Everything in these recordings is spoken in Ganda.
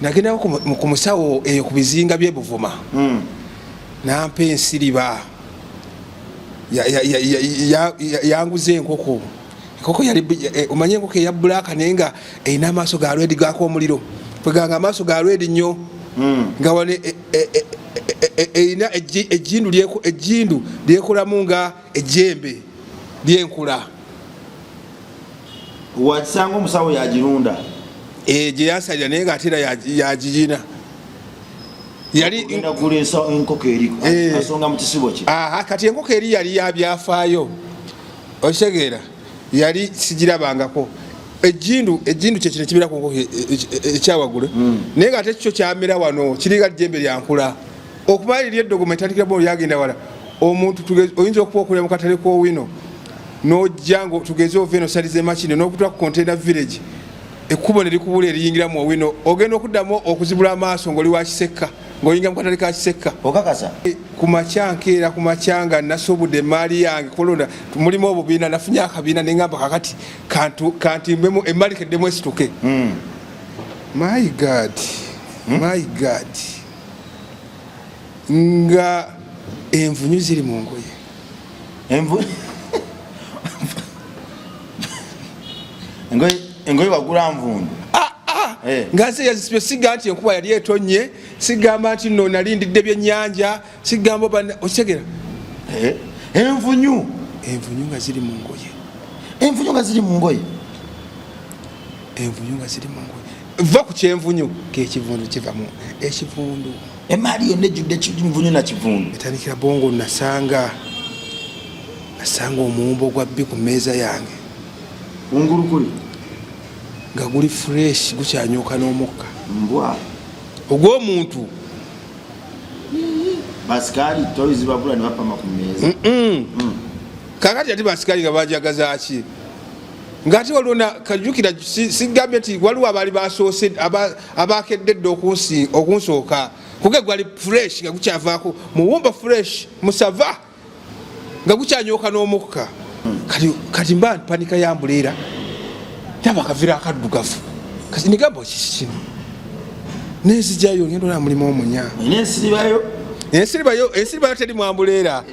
nagenda ku musawo eyo ku bizinga bye Buvuma nampa ensiriba yanguze enkoko yali omanye enkoko eya black naye nga erina amaaso ga red gako omuliro pweganga amaaso ga red nnyo nga wane erina ejjindu lyekolamu nga ejjembe lyenkula wakisanga omusawo yagirunda gye yansalira naye nga atera yagiyina yali kulesa enkoko eri asonga mu kisibo kye kati enkoko eri yali yabyafaayo okitegeera yali sigirabangako ejjindu kyekino ekibira ku nkoko ekyawaggulu naye nga ate kyo kyamera wano kiriga jjembe lyankula okuba liri eddogoma etandikira bo lyagenda wala omuntu oyinza okuba okulya mu katale k'owino n'ojja ngo tugeze ova eno salize makine n'okutula ku container village ekkubo ne likubula eriyingira mu owino ogenda okuddamu okuzibula amaaso ng'oli wa Kisekka ng'oyingira mu katale ka Kisekka okakasa ku makya nkeera ku makya nga nasobodde emaali yange kulonda mulimu obubiina nafunye akabiina ne ngamba kakati kantimbemu emmalikiddemu esituke my god nga envunyu ziri mu ngoye engoye bagula nvundu nga nze yazisibye siga nti enkuba yali etonye sigamba nti no nalindidde byennyanja sigamba bana okitegera envunyu nga ziri mu ngoye va ku kyenvunyu kekivundu kivamu ekivundu emaali yonna ejjudde kivunyu na kivundu etandikira bongo nasanga omuwumbo gwa bbi ku mmeeza yange ungulukuli nga guli fresh gukyanyuka n'omukka mbwa ogw'omuntu basikali tolizibabula ne bapama ku mmeeza kakati ati basikali nga bajagazaaki ng'ate waliwo kajjukira sigambye nti waliwo abaali basoose abakedde edde okunsooka kuge gwali fresh nga gukyavaako muwumba fresh musava nga gukyanyuka n'omukka kati mba panika yambuleera taba akavira akaddugavu kati nigamba kiki kino nenzijayo ngenda olaba mulimu omunya ensiribayo teri mwambuleera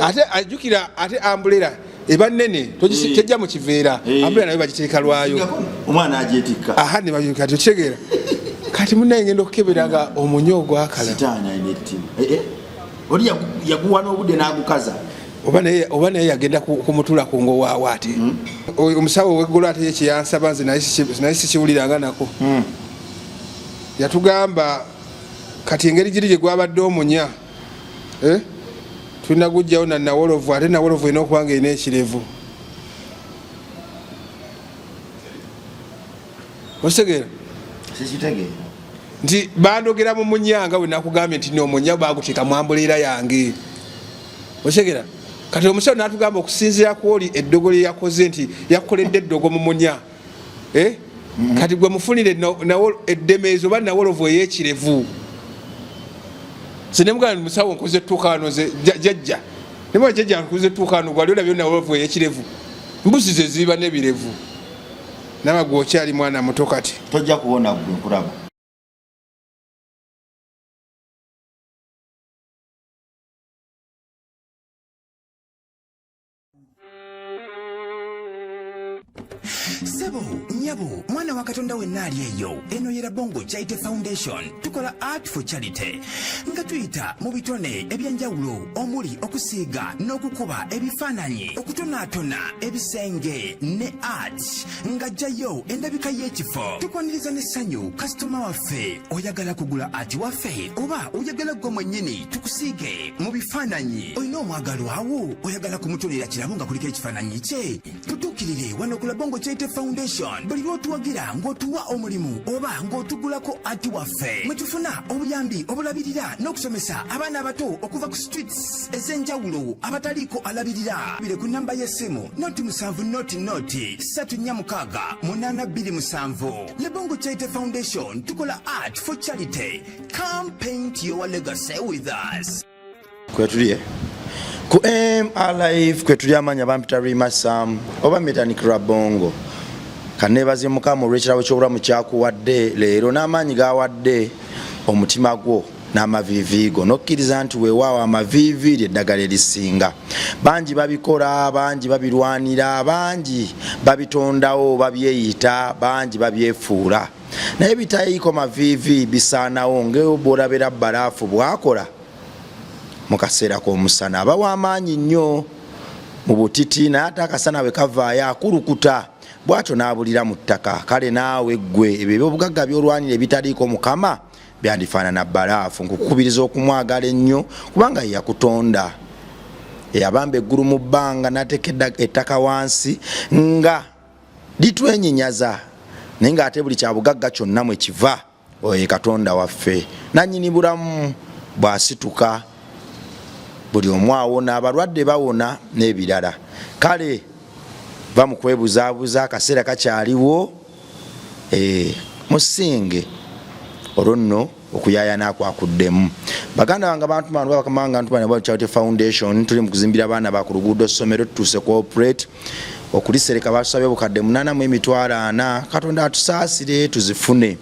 ate ajjukira ate ambuleera eba nnene tejja mu kiveera ambuleera nayo bagiteeka lwayo omwana agyetikka kati okitegeera kati munaye ngenda okukebera nga omunya ogwakala oli yaguwa n'obudde n'agukaza oba naye yagenda kumutula ku ngowaawo ate omusawo weggolo ate ye kyeyansaba nze naye sikiwuliranga nako yatugamba kati engeri giri gye gwabadde omunya tulina gujjawo na nawolovu ate nawolovu erina okuba nga erina ekirevu okitegeera nti bandogera mu munyanga we nakugambye nti nomunya baguteeka mwambuleera yange okitegeera kati omusawo natugamba okusinziira kwoli eddogo lye yakoze nti yakoledde eddogo mu munya kati gwe mufunire eddemeezo oba nawolovu ey'ekirevu sinemugana musawo nkoze ettuukaano ze jjajja nemwa jjajja nkoze ettuukaano gwali olabyo nawolovu ey'ekirevu mbuzi ze ziba n'ebirevu nawe gwe okyali mwana muto kati tojja kuwona gwe nkulaba Sebo, nyabo, mwana wa Katonda wenna ali eyo. Eno yera Bongo Charity Foundation. Tukola art for charity. Nga tuyita mu bitone ebyanjawulo omuli okusiiga n'okukuba ebifaananyi, okutonaatona ebisenge ne art. Nga jjayo endabika y'ekifo. Tukwaniriza n'essanyu kasitoma waffe oyagala kugula art waffe oba oyagala gwe mwennyini tukusiige mu bifaananyi. Olina omwagalwa awo oyagala kumutonera kirabo nga kuliko ekifaananyi kye. Tutuukirire wano ku Bongo Charity Foundation. Buli lw'otuwagira ng'otuwa omulimu oba ng'otugulako ati waffe mwe tufuna obuyambi obulabirira n'okusomesa abaana abato okuva ku streets ez'enjawulo abataliiko alabirira. Bire ku namba y'essimu noti 7 noti 346 Le Bongo Charity Foundation tukola art for charity. Come paint your legacy with us. Kwetulie ku MR Live kwetuli amanya bampita Rima Sam oba metanikira Bongo kanebaze mukama olw'ekirabo ky'obulamu kyakuwadde leero n'amaanyi gawadde omutima gwo n'amaviiviigo nokkiriza nti weewaawo amaviivi lyeddagala erisinga. Bangi babikola, bangi babirwanira, bangi babitondawo babyeyita, bangi babyefuula, naye bitayiiko maviivi bisaanawo ng'obolabera balaafu bwakola mu kaseera k'omusana. Aba w'amaanyi nnyo mu butiti, naye ate akasana bwe kavaayo akulukuta bw'atyo n'abulira mu ttaka. Kale naawe ggwe ebyo eby'obugagga by'olwanira ebitaliiko mukama byandifaanana balaafu. Nkukubiriza okumwagala ennyo kubanga ye yakutonda, eyabamba eggulu mu bbanga n'ateeka ettaka wansi nga litwenyinyaza, naye ng'ate buli kya bugagga kyonna mwe kiva oyo Katonda waffe. Nannyini bulamu bw'asituka buli omu awona, abalwadde bawona n'ebirala. Kale va mu kwebuzaabuza, akaseera kakyaliwo, musinge olwo nno okuyaayana kwakuddemu. Baganda bange abantu bano bakamanga ntu bano Charity Foundation tuli mu kuzimbira abaana ba ku luguudo ssomero tutuuse cooperate okulisereka basabye bukadde 8,40. Katonda atusaasire tuzifune.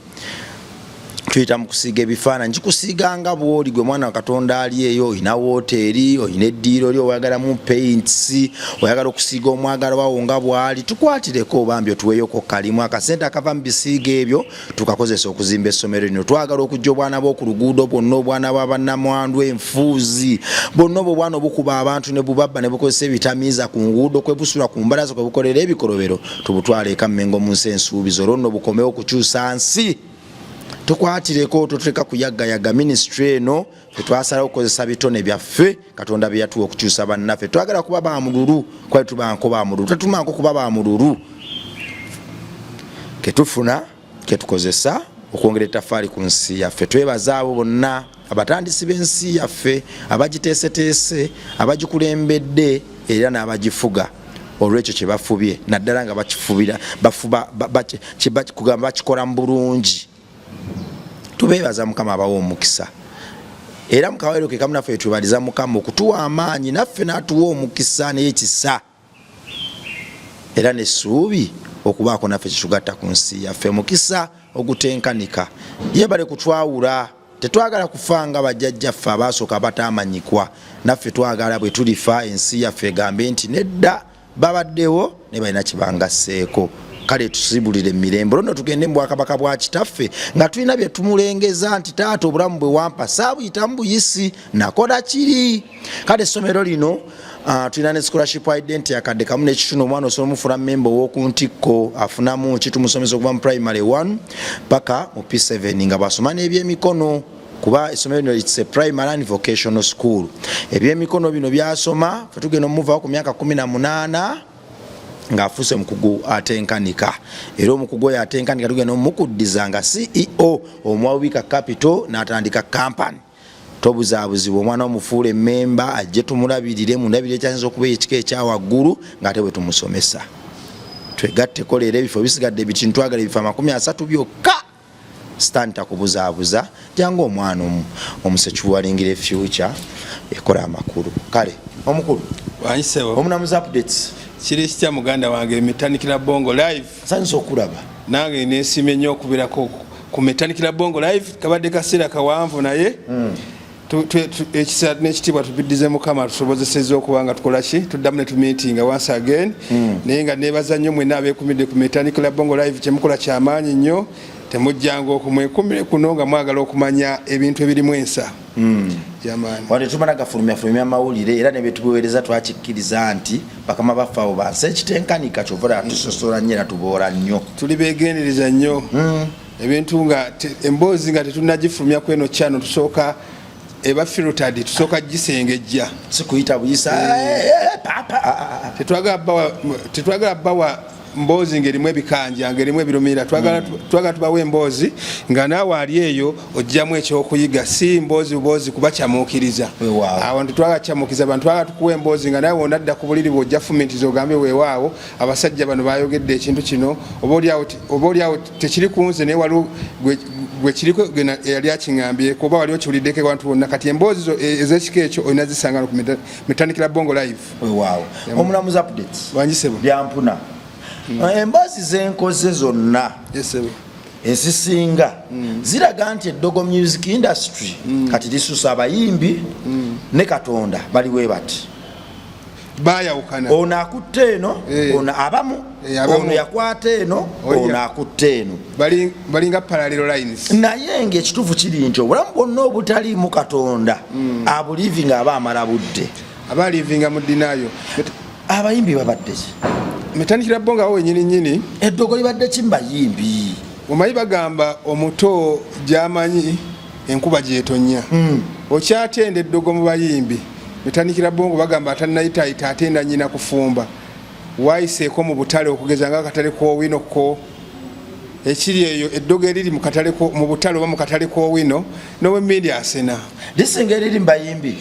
Tuyita mu kusiiga ebifaananyi, kikusiiganga bw'oli gwe mwana wa Katonda ali eyo. Oyina wooteri, oyina eddiiro lyo, oyagalamu paints, oyagala okusiiga omwagalo wawo nga bw'ali, tukwatireko bambi otuweeyoko kalimu akasente akava mu bisiiga ebyo tukakozesa okuzimba essomero lino. Twagala okujja obwana bw'oku luguudo bwonna, obwana bw'abannamwandu, enfuuzi bwonna, obwo obwana obukuba abantu ne bubabba ne bukozesa ebitamiiza ku nguudo, kwe busula ku mbalaza, kwe bukolera ebikolobero, tubutwale eka Mmengo mu nsi ensuubizo. Olwo nno bukomewo okukyusa nsi. Tukwatireko tutuleka kuyaggayaga ministry eno twasalawo okukozesa bitone byaffe Katonda bye yatuwa okukyusa bannaffe. Twagala kuba baamululu, kwali tubanko baamululu, tetumanko kuba baamululu. Ketufuna ketukozesa okwongera ettaffaali ku nsi yaffe. Twebaza abo bonna abatandisi b'ensi yaffe, abagiteeseteese, abagikulembedde era n'abagifuga olw'ekyo kye bafubye, naddala nga bakifubira kugamba bakikola mu bulungi. Tubeebaza Mukama abawa omukisa, era mu kawairo ke kamu naffe twebaliza Mukama okutuwa amaanyi naffe n'atuwa omukisa n'ekisa era n'essuubi okubaako naffe kitugatta ku nsi yaffe. Mukisa ogutenkanika, yeebale kutwawula. Tetwagala kufa nga bajjajjaffe abaasooka abatamanyikwa. Naffe twagala bwe tulifa ensi yaffe egambe nti nedda babaddewo ne balina kibangasseeko. Kale tusibulire emirembe olwo tugende mu bwakabaka bwa kitaffe nga tulina bye tumulengeza nti taata obulamu bwe wampa saabuyita mu buyisi nakola kiri. Kale essomero lino tulina ne scholarship identity akadde kamu n'ekitunu. Omwana osobola omufuna member w'oku ntikko afunamu kitumusomesa okuva mu primary 1 paka mu P7 nga basoma n'ebyemikono, kuba essomero lino it's a primary and vocational school. Ebyemikono bino byasoma fe tugenda omuvaako ku myaka 18 ng'afuuse mukugu atenkanika, era omukugu oyo atenkanika tugenda omukuddiza nga CEO omwawubika capital n'atandika company. Tobuzaabuzibwa, omwana omufuule memba ajje tumulabirire mundabire ekyayinza okuba ekika ekyawaggulu ng'ate bwe tumusomesa. Twegatteko leero ebifo bisigadde bitini, twagala ebifo 30 byokka. Stand takubuzaabuza, jangu omwana omusekiwalingira future ekola amakulu. Kale omukulu wanyisewo omunamuzi updates kiri kitya muganda wange Metanikira Bongo Live. Sanyiza okulaba nange neesiimye nnyo okubirako ku Metanikira Bongo Live. Kabadde kaseera kawanvu naye ekisa n'ekitiibwa tubiddize Mukama tusobozesezza okuba nga tukola ki tuddamu ne tumiitinga once again. Naye nga neebaza nnyo mwenna abeekumidde ku Metanikira Bongo Live, kyemukola kyamaanyi nnyo. Temujjanga okumwekumire kuno nga mwagala okumanya ebintu ebirimu ensa. Jamani wale tumana gafulumya amawulire era ne betubuweereza twakikkiriza nti bakama baffe abo bansi ekitenkanika kyovula tusosola nnyo era tuboora nnyo. Tuli beegendereza nnyo ebintu nga emboozi nga tetunnagifulumya ku eno kyano tusooka eba filtered, tusooka gisengejja sikuyita buyisa papa. Tetwagala bawa mboozi ngerimu ebikanja ngerimu ebirumira. Twagala tubawe emboozi nga naawe ali eyo ojjamu ekyokuyiga, si mboozi kuba kyamuukiriza. Abantu twagala kyamuukiriza, abantu twagala tukuwa emboozi nga naawe onadda ku buliri bw'ojja fumentiza ogambe weewaawo abasajja bano bayogedde ekintu kino, oba oliawo tekiri ku nze naye waliwo gwe kiriko yali akiŋambye kuba waliwo kiwuliddeko abantu bonna. Kati emboozi ez'ekika ekyo olina zisanga ku Metanikira Bongo Live. Omulamuzi updates wanjisebo byampuna emboozi zenkoze zonna ezisinga ziraga nti eddogo music industry kati lisusa abayimbi ne Katonda baliwe bati bayawukana ono akutte eno ono abamu ono yakwata eno ono akutte eno balinga parallel lines naye ng'ekituufu kiri nti obulamu bwonna obutaliimu Katonda abulivinga aba amala budde abalivinga mu dinayo abayimbi babadde ki metandikira bonga awo nyini eddogo libadde ki mbayimbi omayi bagamba omuto jamanyi enkuba gyetonya okyatenda eddogo mu bayimbi metandikira bongo bagamba atanayitaayita atenda nyina kufumba wayiseeko mu butale okugeza nga akatale k'owino ko ekiri eyo eddogo eriri mu butale oba mu katale k'owino n'owemmindi asena lisinga eriri mbayimbi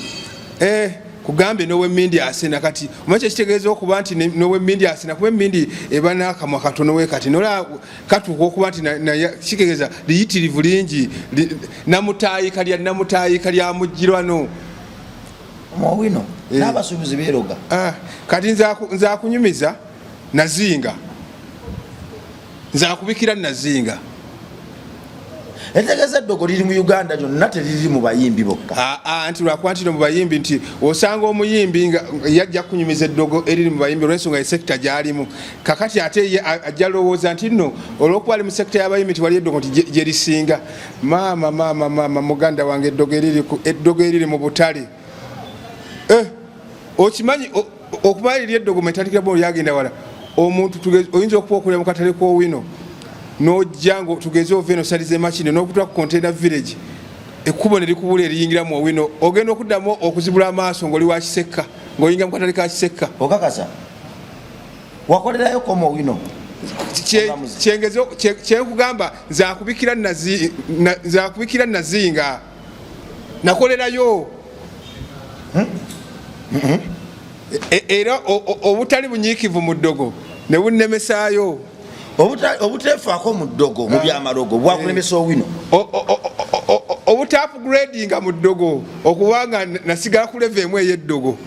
kugambye n'owemmindi asena kati omanyi ekitegeeza okuba nti n'owemmindi asena kuba emmindi eba n'akamwa katono we kati nola katuuka okuba nti kitegeeza liyitirivu lingi namutaayika lya mujjirwano Owino n'abasuubuzi beeroga kati nzakunyumiza nazinga nzakubikira nazinga etegeeza eddogo liri mu Uganda gyonna teriri mu bayimbi bokka nti lwakuba ntino mu bayimbi nti osanga omuyimbi nga yajja kunyumiza eddogo eriri mu bayimbi olw'ensonga esekita gy'alimu kakati ate ye ajja lowooza nti nno olw'okuba ali mu sekita y'abayimbi nti wali eddogo nti gye lisinga maama muganda wange eddogo eriri mu butale okimanyi okumalirira eddogo metandikira bo lyagenda wala omuntu oyinza okuba okulira mu katale k'owino n'ojja ngo tugeze ova eno salize makine n'okutula ku container village ekkubo ne likubula eriyingira mu owino ogenda okuddamu okuzibula amaaso ng'oli wa Kisekka ng'oyingira mu katale ka Kisekka okakasa wakolerayo ko mu owino kyenkugamba nzakubikira nazinga nakolerayo era obutali bunyiikivu mu ddogo ne bunnemesaayo obuteefaako mu ddogo mu byamarogo bwakulemesa owino obutapugradinga mu ddogo okubanga nasigala ku leve emu ey'eddogo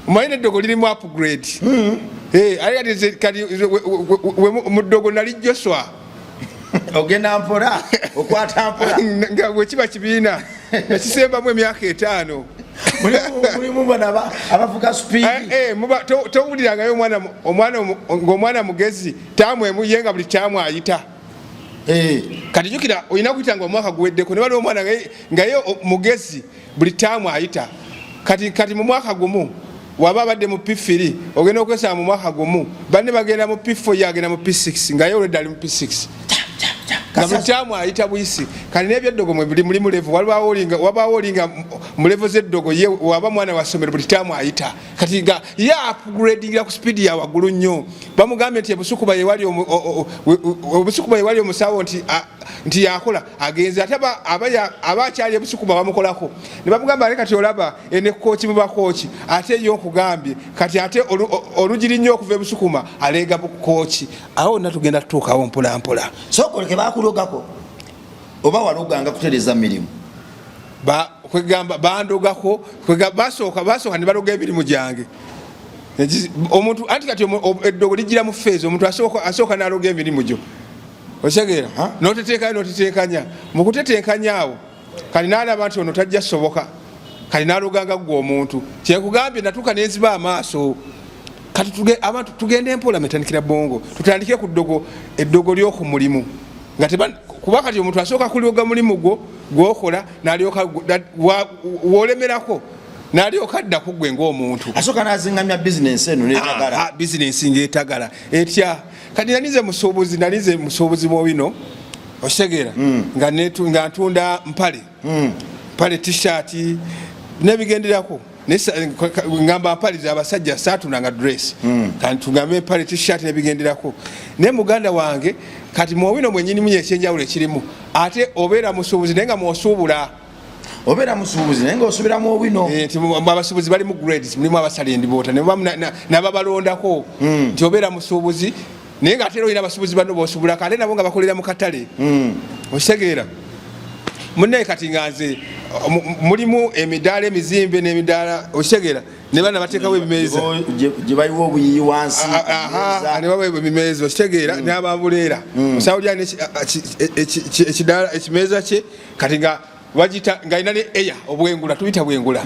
omanyi n'eddogo lirimu upgrade kati mu ddogo nali Joshua ogenda mpola okwata mpola nga bwekiba kibiina nakisembamu emyaka 5 mulimu bana abavuga speed towulirangayo ng'omwana mugezi tamwemu ye nga buli kyamu ayita kati jukira olina kuyita nga omwaka guweddeko ne baliwo omwana nga ye mugezi buli tamu ayita kati mu mwaka gumu waba abadde mu P3 ogenda okwesanga mu mwaka gumu banne bagenda mu P4 yagenda mu P6 nga ye olwedde ali mu P6 Kamutamu ayita buyisi kali nebyeddogo mwe buli muri mulevu wabaawo olinga mulevu z'eddogo ye waba mwana wa somero buli tamu ayita kati nga ya upgrading ku speed ya wagulu nnyo bamugambye nti obusukuba ye wali omusawo nti yakola agenze ataba abakyali obusukuba bamukolako ne bamugamba kati olaba ene kochi mu bakochi ate yo okugambye kati ate olugiri nnyo okuva ebusukuma alega bukochi aho natugenda tutuukawo mpola mpola sokoleke bakulogako oba waluganga kutereza mirimu kwegamba bandogako basooka ne baloga emirimu gyange omuntu anti kati eddogo ligira mu feezi omuntu asooka n'aloga emirimu gyo osegeera noteteekanya mu kuteteekanya awo kali n'alaba nti ono tajja soboka kali n'aloganga gwe omuntu kyekugambye natuuka nenziba amaaso kati abantu tugende empola metandikira bongo tutandikire ku eddogo ly'oku mulimu nga kuba kati omuntu asooka kulyoga mulimu gwokola n'alyoka wolemerako n'alyoka adda ku gwe ng'omuntu asooka n'azingamya bizinensi eno n'etagala bizinensi ng'etagala etya kati nalize musuubuzi mwowino osegeera nga ntunda mpale t-shirt nebigenderako ngamba mpale z'abasajja saatundanga dress kandi tugambe mpale t-shirt nebigenderako ne muganda wange kati mwowino mwenyinimu ekyenjawulo ekirimu ate obeera musuubuzi naye nga mwosuubula obeera musuubuzi naye ngaosubira mu owino nti abasuubuzi bali mu grades mulimu abasala endiboota nababalondako nti obeera musuubuzi naye nga ate olina abasuubuzi bano boosubulako ate nabo nga bakolera mu katale okitegeera munnaye kati nga nze mulimu emidaala emizimbe n'emidaala okitegeera ne bana bateekawo ebimeeza gye baliwo obuyiyi wansi ne bawa ebimeeza okitegeera n'abambuleera osawulira ekimeeza kye kati nga wagita ng'alina ne eya obwengula tuyita bwengula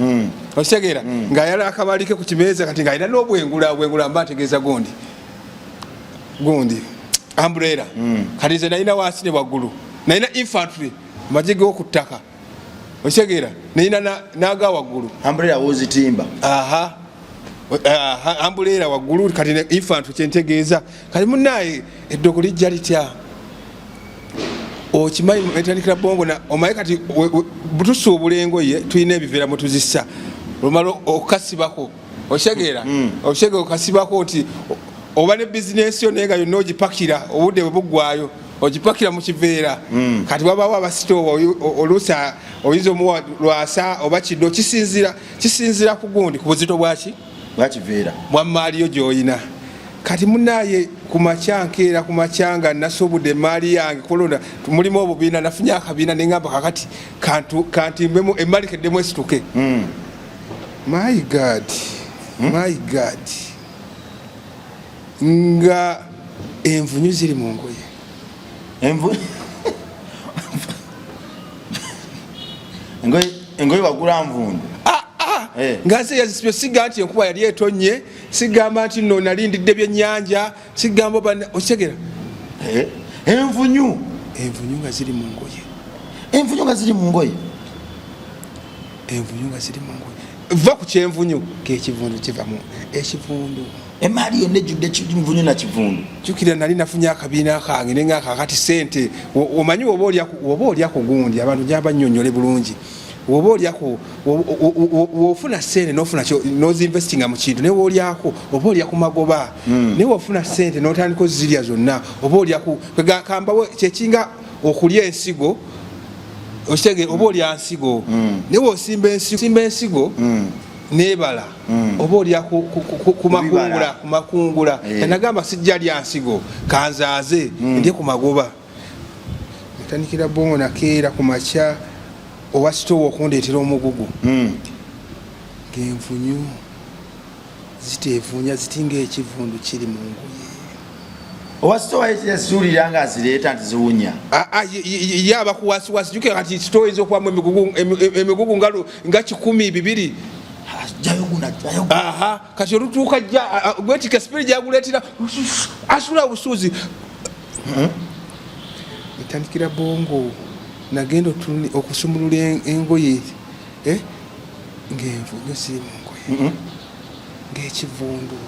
okitegeera ng'ayala akabalike ku kimeeza kati ng'alina n'obwengula mba ategeeza gundi ambuleera kati nze nalina wansi ne waggulu nalina infantry amagye g'oku ttaka okitegeera nalina n'aga waggulu ambuleera wozitimba ambuleera waggulu kati ne infantry kyentegeeza kati munnaye eddogo lijja litya okimanyi etandikira bongo omaye kati butusuubula engoye tulina ebiveera mutuzisa olumala okukasibako okitegeera okukasibako nti oba ne bizinesi yo naye nga yonna ogipakira obudde bwe buggwayo ogipakira mu kiveera kati wabawo abasitoowa oluusi oyinza omuwa lwasa oba kiddo kisinzira ku gundi ku buzito bwakiveera bwamaaliyo gy'oyina kati munaye kumakya nkeera kumakya nga nasobudde emaali yange kulonda mulimu obubiina nafunye akabiina neŋŋamba kakati kantimbemu emmalikiddemu esituke my god nga envunyu ziri mu ngoye engoye bagula nvundu nga nze yazisibye siga nti enkuba yali etonye sigamba nti no nalindidde byennyanja sigamba okitegera envunyu nga ziri mu ngoye va ku kyenvunyu kekivundu kivamu ekivundu emaali yonna ejjudde kivunyu na kivundu jukira nali nafunye akabiina kange nenga kakati sente omanyi oba olya ku gundi abantu gyaba nnyonnyole bulungi woba olyako wofuna sente nozinvestinga mu kintu naye wolyako oba olya ku magoba naye wofuna sente notandika ozirya zonna oba olyaku kambawo kyekinga okulya ensigo okitege oba olya nsigo naye wosimba ensigo nebala oba olya ku makungula nagamba sijja lya nsigo kanzaaze ndye ku magoba natandikira bongo nakeera ku makya oba sitoowa okundeetera omugugu ng'envunyu ziteevuunya zitinga ekivundu kiri mu ngoye oba sitoowa yekiyasuulira nga azireeta nti ziwunya yaba kuwasiwasi jukira kati sitoowa eyinza okubamu emigugu nga 100-200 kati olutuuka gwetika sipiri gyaguleetera asula obusuuzi etandikira bongo nagenda okusumulula engoye ng'envunyu ziri mu ngoye ng'ekivundu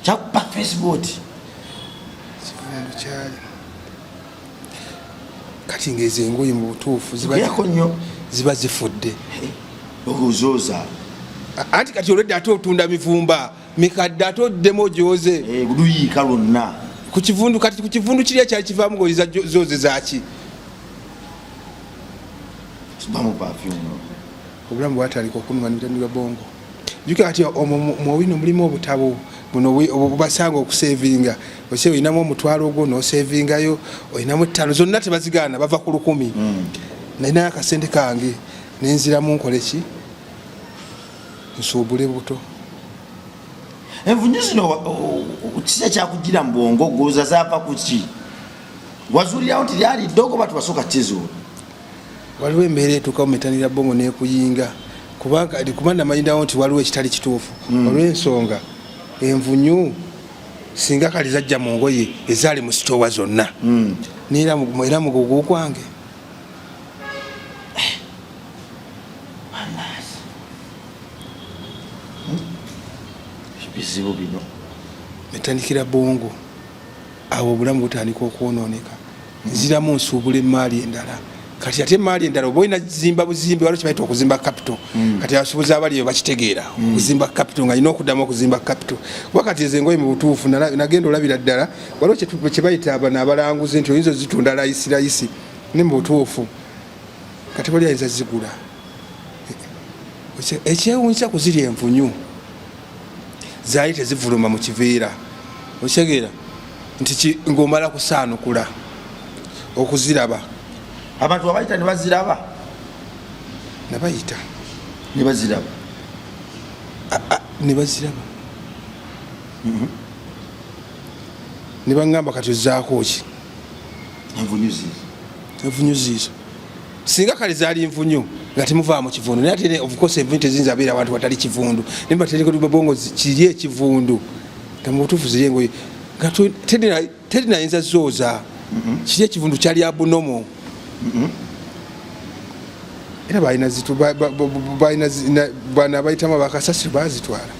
kyakupa facebook kivundu kyali kati ng'ezo engoye mu butuufu ziba zifudde okuzooza anti kati olwedde ate otunda mivumba mikadde ate oddemu ogyoze luyiika lwonna ku kivundu kati ku kivundu kiri ekyali kivaamu ng'oliza zoze zaki obulamu bwatandika okunuma nitandika bongo jukira kati mwowino mulimu obutabo buno obubasanga okusevinga ose olinamu omutwalo ogwo nosevingayo olinamu 5 zonna tebazigaana bava ku 100 nalinayo akasente kange nenziramu nkoleki nsuubule buto envunyu zino kisa kyakugira mu bwongo guluza zaava kuki wazuulirawo nti lyali ddogo batu basooka kizuula waliwo embeera etuuka mu metanira bongo nekuyinga kuba namanyidawo nti waliwo ekitali kituufu olw'ensonga envunyu singa kali zajja mu ngoye ezaali mu sitoowa zonna era mugugu gwange bizibu bino metandikira bongo awo obulamu butandika okwonooneka nziramu nsuubula emaali endala kati ate emaali endala oba olina zimba buzimbi waliwo kibaita okuzimba capital kati abasuubuzi abaliyo bakitegeera okuzimba capital nga alina okuddamu okuzimba capital kuba kati ezo engoye mu butuufu nagenda olabira ddala waliwo kyebayita abana abalanguzi nti oyinza ozitunda layisi ne mu butuufu kati bali ayinza zigula ekyewuunyisa kuzirya envunyu zaali tezivuluma mu kiveera okitegeera nti ng'omala kusaanukula okuziraba abantu abayita ne baziraba nabayita ne baziraba ne baziraba ne baŋŋamba kati ozzaako ki envunyu ziizo singa kale zaali nvunyu nga temuvaamu kivundu naye ate of course envunyu teziyinza beera abantu watali kivundu naye mbaterekebongo kiri ekivundu nga mubutuufu ziri engoye nga terinayinza zooza kiri ekivundu kyali abunomo era bana bayitamu bakasasiro bazitwala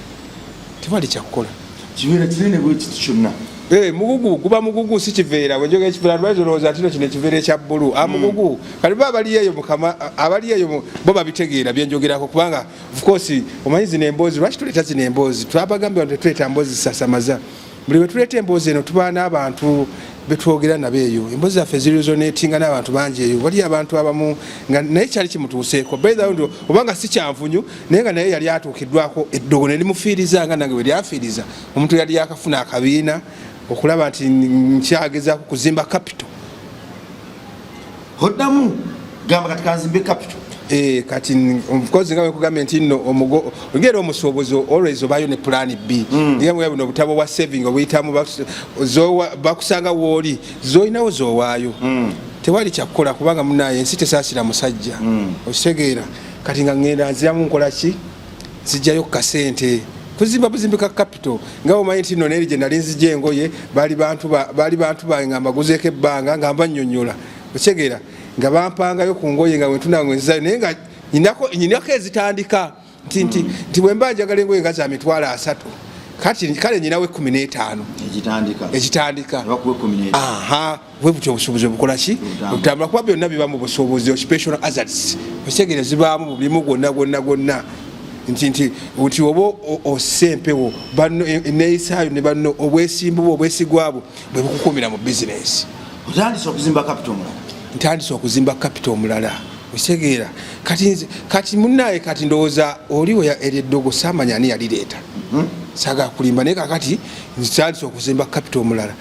tewali kyakukola kibeera kinene bwekiti kyonna mugugu guba mugugu si kiveera bwenjoga ekiveera lwazolowooza atino kino ekiveera ekya bbulu mugugu kati ba abaliyeeyo mukama abaliyeeyo bo babitegeera byenjogerako kubanga of course omanyi zino emboozi lwaki tuleeta zino emboozi twabagambye nti tuleeta mboozi zisasamaza buli we tuleeta emboozi eno tuba n'abantu betwogera nabo eyo emboozi zaffe zirizonetinga n'abantu bangi eyo waliyo abantu abamu nga naye kyali kimutuuseeko beithawo obanga si kyanvunyu naye nga naye yali atuukiddwako eddogo ne limufiiriza nga nange bwe lyafiiriza omuntu yali yakafuna akabiina okulaba nti nkyagezaako kuzimba capital oddamu gamba kati kanzimbe capital kati of nga wekugambye nti nno ngera omusuubuzi always obayo ne plan B ndigamuya buno obutabo bwa saving obuyitamu bakusanga wooli zoyinawo zowaayo tewali kyakukola kubanga munaye ensi tesaasira musajja okitegeera kati nga ŋŋenda nziramu nkola ki zijjayo kasente kuzimba buzimbi ka capital nga omanyi nti nno neeri gye nali nzijja engoye baali bantu bange nga mbaguzeeko ebbanga nga mbannyonnyola okitegeera nga bampangayo ku ngoye nga wentunange nzizayo naye nga nyinako ezitandika nti bwe mba njagala engoye nga za mitwalo 3 kale nyinawo 15 ekitandika bwe butyo obusuubuzi obukola ki obutambula kuba byonna biba mu busuubuzi occupational hazards okitegeera zibaamu mu bulimu gwonna nti oba osempewo banno neeyisaayo ne banno obwesimbu bwo obwesigwabwo bwe bukukumira mu bizinesi ntandise okuzimba capital omulala okitegeera kati munaye kati ndowooza oliwo eryeddogo saamanya ani yalireeta saga kulimba naye kakati ntandise okuzimba capital omulala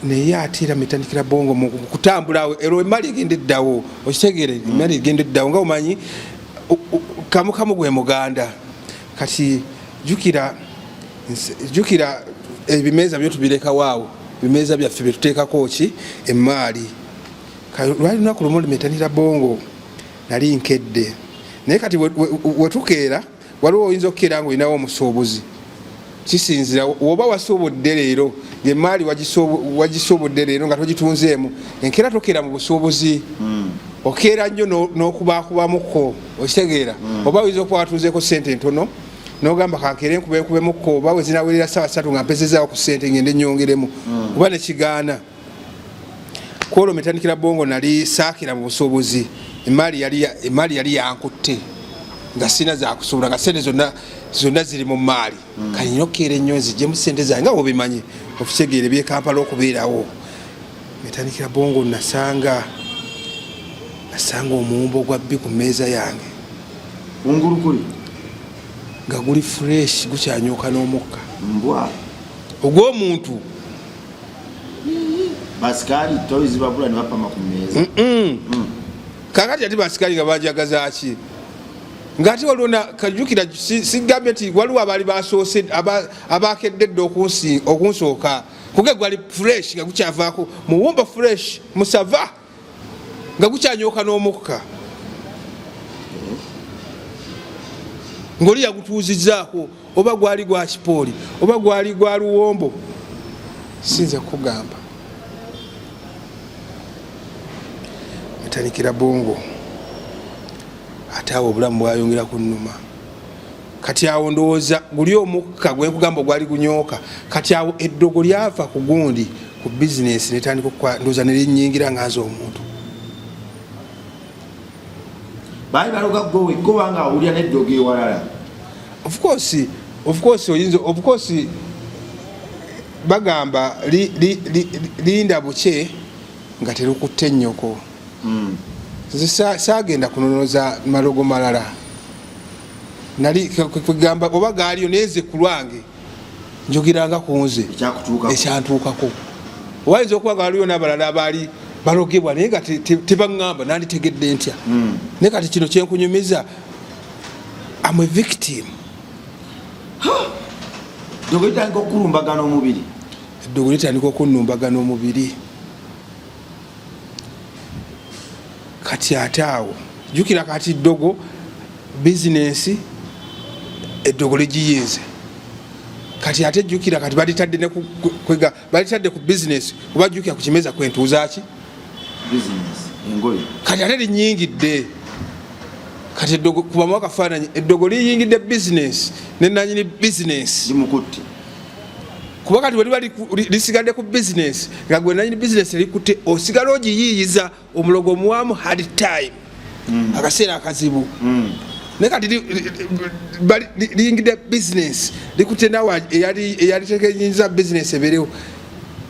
naye ate era metandikira bongo mu kutambulawo ero emali egenda eddawo okitegeera emali egenda eddawo nga omanyi kamukamu gwe muganda kati jukira ebimeeza byo tubirekawo bimeeza byaffe byetuteekako ki emaali lwali lunaku lumu limetanira bongo nali nkedde naye kati wetukeera waliwo oyinza okukeera nga olinawo omusuubuzi kisinzira woba wasuubudde leero ng'emaali wagisuubudde leero nga togitunzeemu enkeera tokeera mu busuubuzi okeera nnyo n'okubaakubamuko okitegeera oba oyinza okuba watuuzeeko sente ntono nogamba kankeera enkubemukko oba wezinawerera ssaawa 3 nga mpezezaawo ku sente ngende nyongeremu oba nekigaana kwolwo metandikira bongo nali saakira mu busuubuzi emaali yali yankutte nga sina zakusuubula nga sente zonna ziri mu maali kalina okukeera ennyo nzijjemu sente zange nga wobimanyi okitegeera ebyekampala okubeerawo metandikira bongo nasanga omuwumbo gwa bbi ku mmeeza yange ungulukuli nga guli fresh gukyanyuuka n'omukka mbwa ogw'omuntu basikali tozibabula ne bapama ku mmeeza kakati ati basikali nga bajagazaaki ng'ate waliwo kajukira sigambye nti waliwo abaali basoose abakedde edde okunsooka kuge gwali fresh nga gukyavaako muwumba fresh musava nga gukyanyooka n'omukka ng'oli yagutuuzizaako oba gwali gwa kipooli oba gwali gwa luwombo sinza kugamba metandikira bongo ate awo obulamu bwayongera kunnuma kati awo ndowooza guli omukka gwenkugamba gwali gunyooka kati awo eddogo lyava ku gundi ku bizinesi netandika ndowooza nerinnyingira nga nze omuntu bali baloga gwe kubanga awulira neddogo ewalala of course bagamba linda buke nga terukutte nnyoko nze saagenda kunonoza malogo malala nali kugamba oba gaaliyo neze ku lwange njogiranga ku nze ekyantuukako owayinza okuba nga waliyo n'abalala balogebwa naye nga tebaŋŋamba nanditegedde ntya naye kati kino kyenkunyumiza am a victim. Eddogo litandika okulumbagana omubiri. Eddogo litandika okunnumbagana omubiri. Kati ate awo jjukira kati ddogo bizinensi eddogo ligiyinze. Kati ate jjukira kati balitadde ku bizinesi oba jjukira ku kimeza kwentuuzaki kati ate linyingidde. Kati eddogo kubamu akafaananyi eddogo liyingidde bizinesi nenanyini bizinesi limukutte kuba kati wali lisigadde ku bizinesi nga gwe nanyini bizinesi likutte osigala ogiyiiyiza omulogo omuwamu hard time akaseera akazibu naye kati liyingidde bizinesi likutte nawe eyalitegenyinza bizinesi ebeerewo.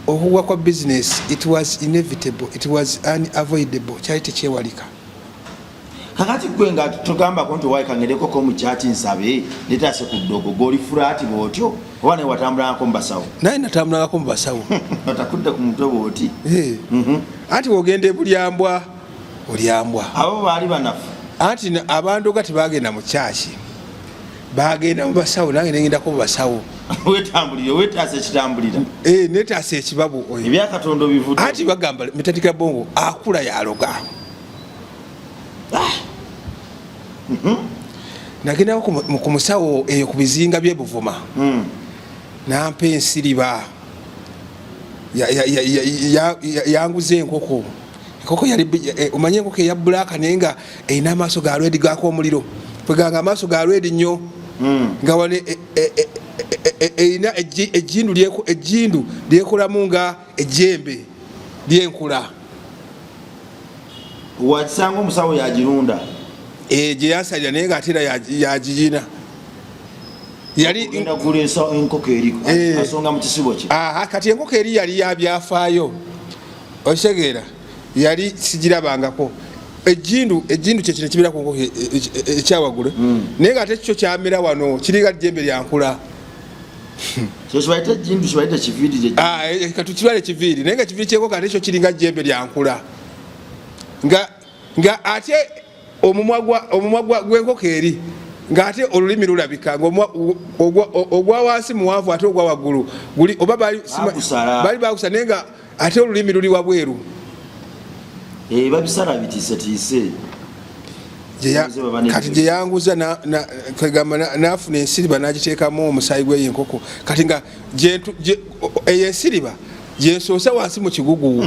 Okugwa kwa bizinesi it was inevitable, it was unavoidable, kyali tekyewalika. Kakati gwe nga tugambako nti wayikangereko mu kyati nsabe letaase ku ddogo goli fulaati bwotyo oba naye watambulangako mu basawo? Naye natambulangako mu basawo. Otakudde ku mutwe bwoti? Anti wogenda ebulyambwa olyambwa. Abo baali banafu. Anti abandoga tebagenda mu kyaki bagenda mu basawo nange negendako mu basawo. Wetambulire wetaase ekitambulira. Netaase ekibabu oyo. Ebyakatondo bivudde. Anti bagamba Mitatika Bongo akula yaloga. Nagenda ku musawo eyo ku bizinga by'e Buvuma nampa ensiriba yanguza enkoko yali omanye enkoko eya bbulaaka naye nga erina amaaso ga lwedi gaako omuliro kweganga amaaso ga lwedi nnyo nga wane erina ejjindu lyekolamu nga ejjembe lyenkula. Wakisanga omusawo yagirunda gye yansalira naye ng'ateera yagiyina yali kulesa enkoko eri asonga mu kisibo kye. Kati enkoko eri yali yabyafaayo okitegeera yali sigirabangako. Ejjindu kyekino kibeera ku nkoko ekyawaggulu naye ng'ate kikyo kyamera wano kiringa jjembe lyankula. Kibaite ejjindu kibaite kiviiri katukibala ekiviiri naye nga ekiviiri kyenkoko ate kyo kiringa jjembe lyankula nga ate omumwa gw'enkoko eri ng'ate olulimi lulabika ogwa wansi muwanvu ate ogwa waggulu oba bali bagusa naye nga ate olulimi luli wabweru. Babisala bitiisetiise kati gye yanguza n'afuna ensiriba n'agiteekamu omusaayi gw'eyenkoko kati nga eyo ensiriba gyensoosa wansi mu kigugu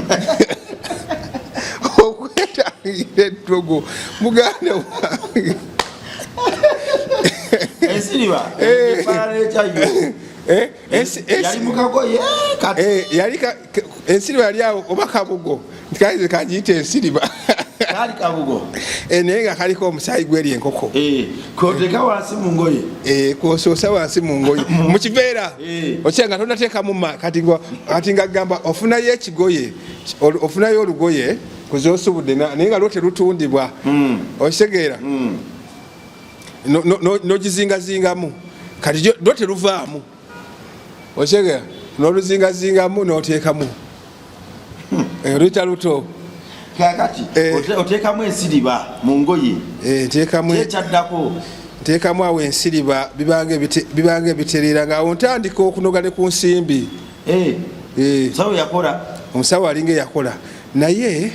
okwetangire eddogo muganda wange ensiriba ensiriba yali awo oba kabugo ntikaize kagiyita ensiriba naye nga kaliko omusaayi gweri enkoko koteka wansi mu ngoye kwosoosa wansi mu ngoye mu kiveera okira nga tonateekamu kati nga gamba ofunayo ekigoye ofunayo olugoye kuzosubudde naye nga lwo terutundibwa okitegeera nogizingazingamu kati lwo teruvaamu okitegeera noluzingazingamu noteekamu luyita luto. Kakati oteekamu ensiriba mu ngoye ekyaddako nteekamu awo ensiriba bibanga ebitereera ngaawo ntandika okunoga ne ku nsimbi. Omusawo alinga eyakola naye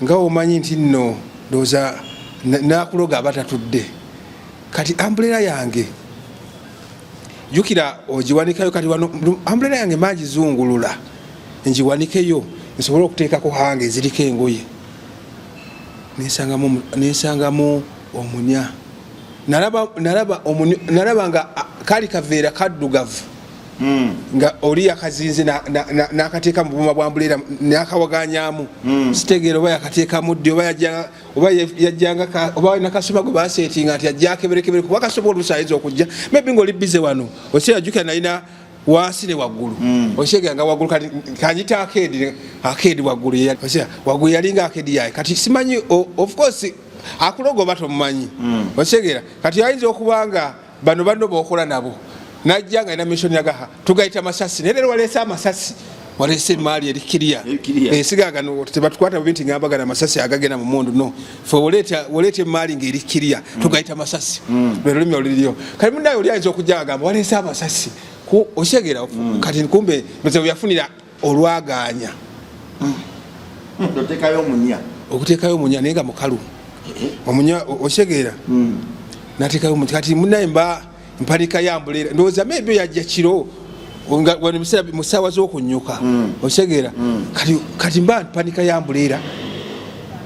nga omanyi nti nno ndowooza nakuloga abatatudde kati ambulera yange jukira ogiwanikayo kati wano ambulera yange magizungulula ngiwanikeyo nsobole okuteekako hange eziriko engoye nensangamu omunya nalaba nga kali kaveera kaddugavu nga oli yakazinze n'akateeka mu buma bwa ambulera n'akawaganyamu sitegeera oba yakateekamu ddi oba yajjanga oba nakasuma gwe baseetinga nti ajja akeberekebere kuba kasoba oluusi ayinza okujja maybe ngaoli bize wano okiseera jjukira nalina wansi ne waggulu okiseera nga waggulu kanyita akeedi waggulu waggulu yalinga akeedi yaye kati simanyi of course akuloga oba tomumanyi okiseera kati ayinza okubanga bano banno bookola nabo najja nga ina mishoni yagaha tugayita masasi naye leero waleese amasasi walese emaali erikiriya esigagano tebatukwata binti ngamba gana masasi agagenda mu mundu no fe woleta emaali ng'erikiriya tugayita masasi lwe lulimi oluliriyo kati munnaye oli ayinza okujja agamba walese amasasi okyegera kati kumbe nze yafunira olwaganya okuteekayo omunya naye nga mukalu omunya okyegera nateekayo omunya kati munnaye mba mpanika yambulera ndowooza maybe yajja kiro mu ssaawa z'okunyuka okyegera kati mba mpanika yambulera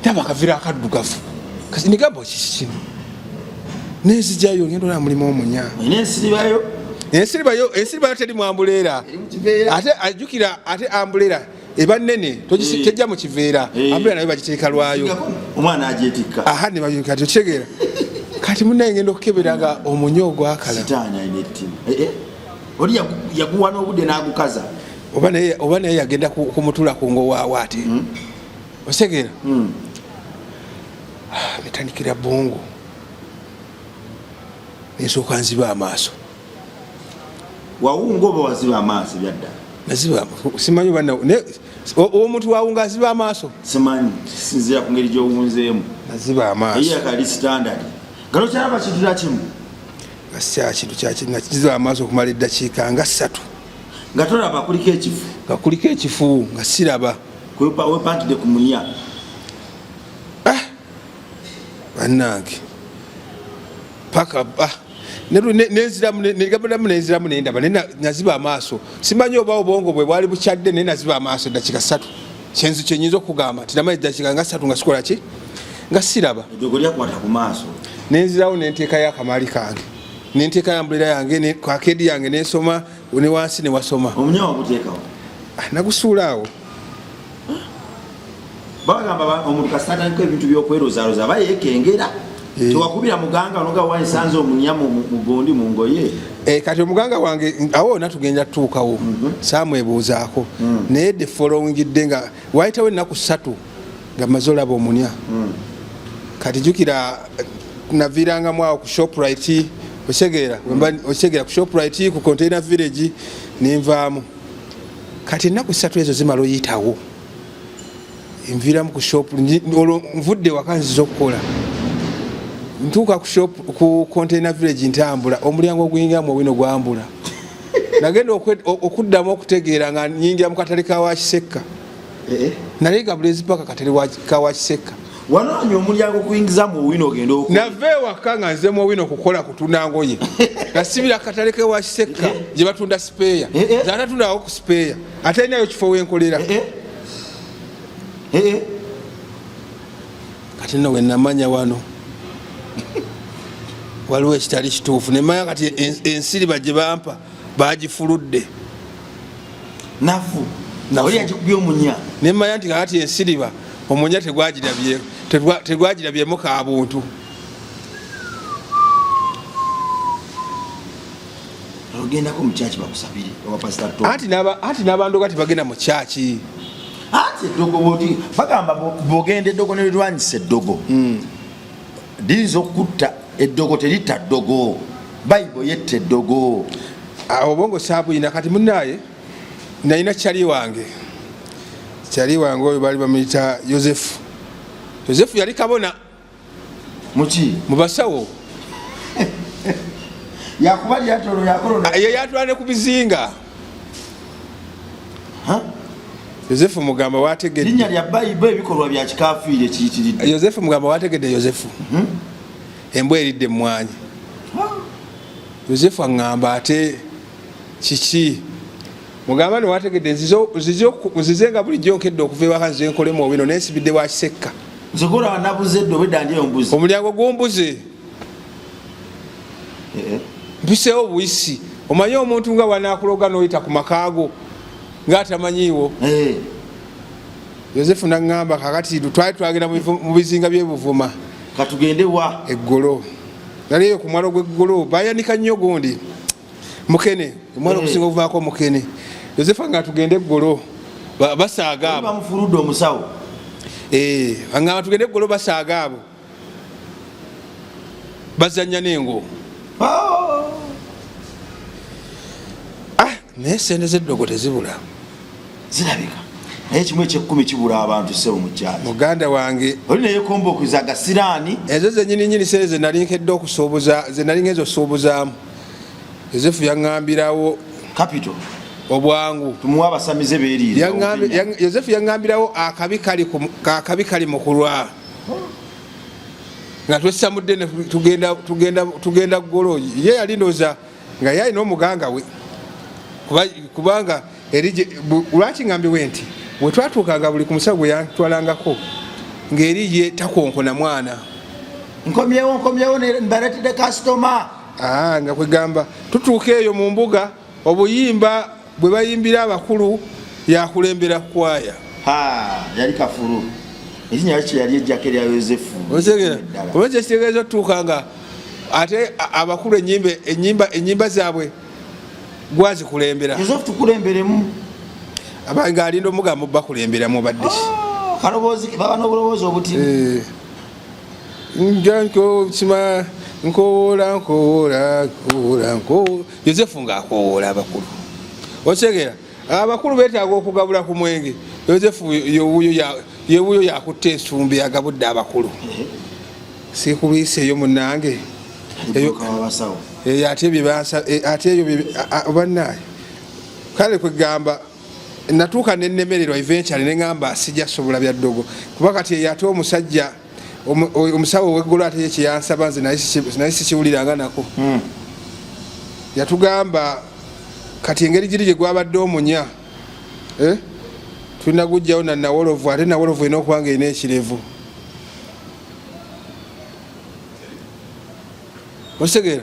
ndaba akavira akaddugavu kati nigamba kiki kino nenzijayo ngenda olaba mulimu omunya ensiribayo teri mwambuleera ate ajjukira ate ambulera eba nnene tejja mu kiveera ambulera nayo bagiteeka lwayo omwana agyetikka aha kati okyegera kati munnaye ngenda okukebera nga omunya ogwakala oli yaguwa n'obudde n'agukaza oba naye yagenda kumutula ku ngowaawo ate osegeera metandikira bongo nesooka nziba amaaso wawunga oba waziba amaaso byadda naziba simanyi omuntu wawunga aziba amaaso simanyi sinzira ku ngeri gy'owunzeemu naziba amaaso ye akali standard galo kyalaba kintu nakimu nga kintu kyakimu nakiziba amaaso okumala eddakiika nga 3 nga tolaba kuliko ekifu nga siraba wepantide ku munya bannange paka nenziramu nendaba naziba amaaso simanyi oba obwongo bwe bwali bukyadde naye naziba amaaso eddakiika 3 kyenzu kyenyinza okugamba tinamaye eddakiika nga 3 nga sikola ki nga siraba ejogo lyakwata ku maaso nenzirawo nenteekayo akamaali kange nenteeka yambulera yange kwakedi yange nensoma ne wansi ne wasoma omunya waguteekawo nagusuulaawo bagamba omuntu kasitandiko ebintu byokwerozaaroza aba yeekengera tewakubira muganga noga wansanze omunya mu gundi mu ngoye kati omuganga wange awo natugenda tutuukawo saamwebuuzaako naye the following day nga wayitawo ennaku 3 nga maze olaba omunya kati jukira naviirangamu awo ku Shoprite okyegera ku Shoprite ku Container Village nenvaamu kati ennaku 3 ezo zimala oyitawo nviiramu ku shop olwo nvudde waka nziza okukola ntuuka ku Container Village ntambula omulyango oguyingamu owino gwambula nagenda okuddamu okutegeera nga nyingira mu katale kawakisekka naye gabulezi paka katale kawakisekka wanoonya omulyango okuyingizamu owino ogenda nave ewaka nga nzemu owino kukola kutunda ngoye nasibira katale kawakisekka gye batunda sipeeya zanatundawo ku sipeeya ate alinayo kifo wenkolera kati nno wenamanya wano waliwo ekitali kituufu nemanya kati ensiriba gye bampa bagifuludde nafu oli agikubya omunya nemanya nti kakati ensiriba omunya tegwagirabyemu ka buntu ogendako mu kyaki bakusabire anti n'abantu kati bagenda mu kyaki ati eddogo bwoti bagamba bwogenda eddogo nelirwanyisa eddogo liyinza okutta eddogo teritta ddogo bayibo yetta eddogo obwongo saabuyina kati munaaye nalina kyali wange oyo baali bamuyita Yosefu yali kabona muki mubasawo yakuba lyatolo yakolona yatwala ne ku bizinga Yosefu mugamba wategedde linnya lya bayibo ebikolwa bya kikafiire kiyitiridde Yosefu mugamba wategedde Yosefu embwa eridde emmwanyi Yosefu aŋŋamba ate kiki mugamba newategedde nzizenga bulijjo nkedde okuva ewaka nzize nkolemu owino nensibidde wakisekka nsokola nabuze eddo obweddandiyo mbuzi omulyango gumbuze mpiseewo obuyisi omanye omuntu nga wanakuloga noyita ku makaago ngaatamanyiiwo Yosefu naŋŋamba kakati twali twagenda mu bizinga byebuvuma katugende wa eggolo naliyo ku mwalo gw'eggolo bayanika nnyo gundi mukene omwalo okusinga okuvaako mukene Yosefu nga tugende eggolo basaaga abo bamufuludde omusawo aŋŋamba tugende eggolo basaaga abo bazannya n'engo naye sente z'eddogo tezibula zirabika naye kimu ekyekumi kibula abantu sebo mu kyalo muganda wange oli naye kombo okuzaga siraani ezo zenyini sere ze nali nkedde okusuubuza ze nali ngezo okusuubuzaamu Yozefu yaŋŋambirawo capital obwangu tumuwa abasamize beeriira Yozefu yaŋŋambirawo akabi kali mu kulwa nga twesamudde ne tugenda golo ye yali ndooza nga ye alina omuganga we kubanga lwaki ŋŋambiwe nti bwe twatuukanga buli ku musawo gwe yantwalangako ng'eri ye takonkona mwana nkomyewo mbaletedde kasitoma nga kwegamba tutuuka eyo mu mbuga obuyimba bwe bayimbira abakulu yakulembera kwaya yali kafulu ekinyalo kye yali ejjako erya Yozefu oba kyekitegeeza otutuuka nga ate abakulu enyimba zaabwe gwazikulembera Yozefu tukulemberemu abanga alinda omugambo bakulemberamu obadde baba n'obulowoozi obutimu njankosima nkoola Yozefu ng'akoola abakulu otegera abakulu beetaaga okugabula ku mwenge Yozefu yewuyo yakutta ensumbi yagabudde abakulu sikubiiseeyo munange ate eyo bannaayo kale kwegamba natuuka nennemererwa eventually neŋŋamba sijja sobola bya ddogo kuba kati ate omusajja omusawo w'eggulu ate ye kyeyansaba nze naye sikiwuliranga nako yatugamba kati engeri giri gye gwabadde omunya tulina gujjawo na Nawolovu ate Nawolovu erina okuba nga erina ekirevu okitegera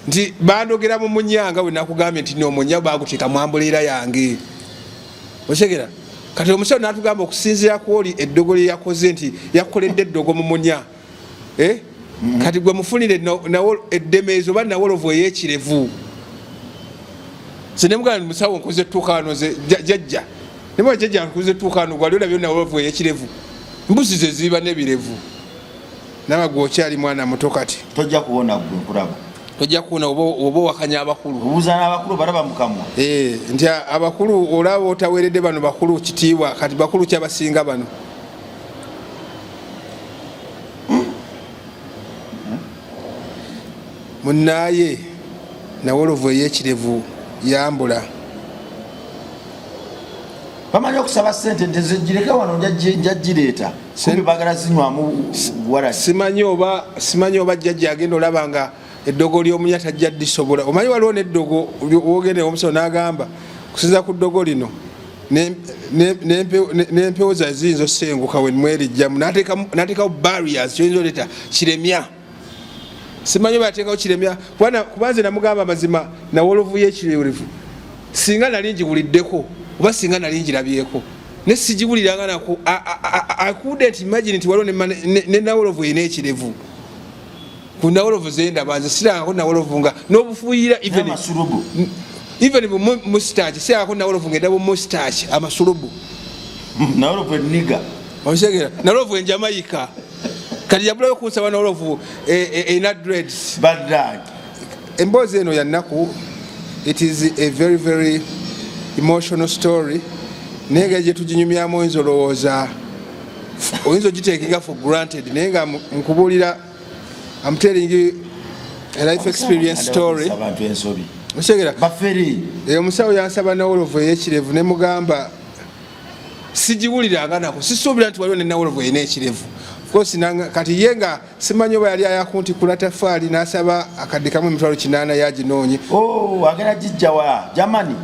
nti bandogera mu munyanga bwe nakugambye nti n'omunya baguteeka mu ambuleera yange okitegera kati omusawo n'atugamba okusinziira ku oli eddogo lye yakoze nti yakoledde eddogo mu munya kati gwe mufunire eddemeezo oba Nawolovu ey'ekirevu sinemugamba musawo nkoze ettuukaano ze jjajja nemwa jjajja nkoze ettuukaano gwali olabyo Nawolovu ey'ekirevu mbuzi ze ziba n'ebirevu nawe gwe okyali mwana muto kati tojja kuwona gwe nkulaba tojja kuwona oba wakanya abakulu obuuza n'abakulu balaba mukamwa nti abakulu olaba otaweeredde bano bakulu kitiibwa kati bakulu kyabasinga bano munaaye Nawolovu ey'ekirevu yambula bamanyi okusaba sente ntezigireke wano njagireeta kumbi bagala zinywamu wala simanyi oba jjajja agenda olaba nga eddogo ly'omunya tajja disobola omanyi waliwo n'eddogo wogende omusawo n'agamba kusinza ku ddogo lino n'empewo za ziyinza osenguka we mwerijjamu n'ateekawo barriers kyoyinza oleeta kiremya simanyi oba yateekawo kiremya kubanze namugamba mazima Nawolovu y'ekirevu singa nali ngiwuliddeko oba singa nali ngirabyeko ne sigiwuliranga nako I couldn't imagine nti waliwo ne Nawolovu erina ekirevu ku Nawolovu zendaba nze sirangako Nawolovu nga n'obufuuyira even bu mustache sirangako Nawolovu nga endaba mustache amasulubu Nawolovu eniga omusegera Nawolovu enjamayika kati yabulayo kunsaba Nawolovu erina dreads emboozi eno yannaku it is a very very emotional story naye nga gye tuginyumyamu oyinza olowooza oyinza ogiteekinga for granted naye nga nkubuulira I'm telling a life experience story osegera omusawo yansaba Nawolovu ey'ekirevu ne mugamba sigiwuliranga nako sisuubira nti waliwo ne Nawolovu erina ekirevu kati ye nga simanyi oba yali ayakuntikula tafaali n'asaba akadde kamu emitwalo 8 yaginoonye agenda gijjawa Germany